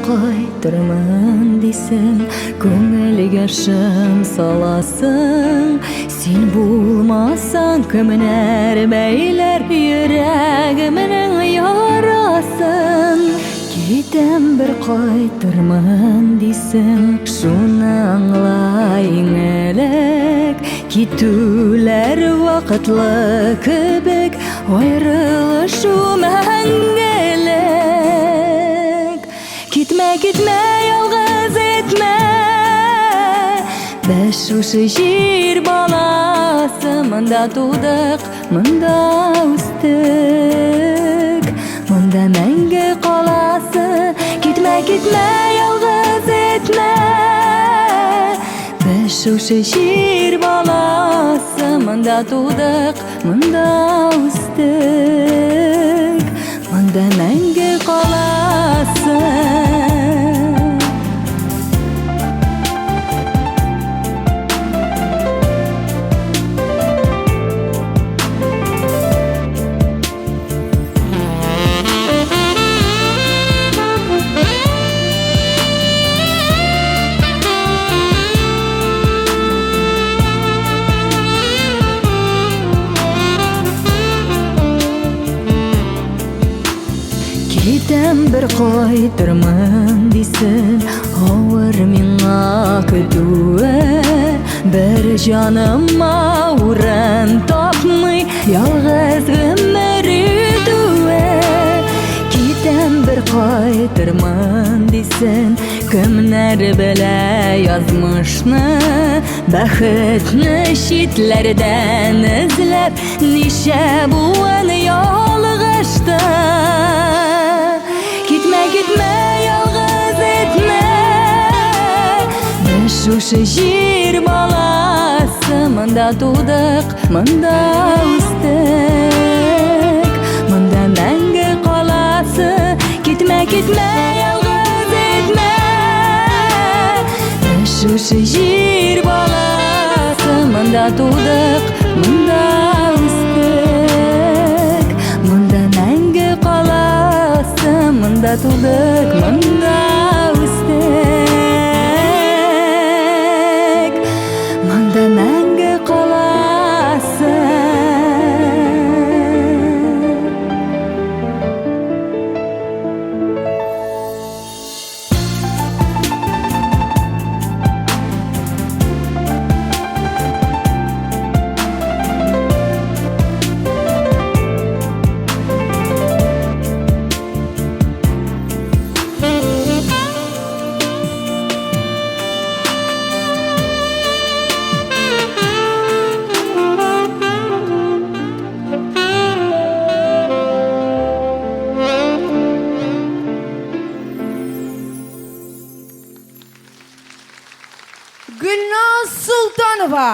кайтырмын дейсің, көңілге шын саласың. Сен булмасаң, кімнәр бәйләр йөрәгемнең ярасын. Китәм бер кайтырмын дейсің, шуны аңлайың элек. Китүләр вакытлы кебек, аерылышу мәңгелек. Китмә, китмә, ялгыз этмә, без шушы җир баласы. Монда тудык, монда үстек, монда мәңге каласы. Китмә, китмә, ялгыз этмә, без шушы җир баласы. Монда тудык, монда үстек, монда мәңге каласы. Китәм бер кайтырмын дейсің, авыр миңа көтүе. Бер җаныма урын тапмый, ялгыз гомер үтүе. Китәм бер кайтырмын дейсің, кемнәр белә язмышны, бәхетне читләрдән эзләп, ничә буын ялгышты. Китмә, ялгыз этмә, без шушы җир баласы. Монда тудык, монда үстек, монда мәңге каласы. Китмә, китмә, ялгыз этмә, без шушы җир баласы. Монда тудык, монда үстек, монда мәңге каласы. Монда тудык, монда үстек, монда мәңге каласы. Гүлназ Султанова.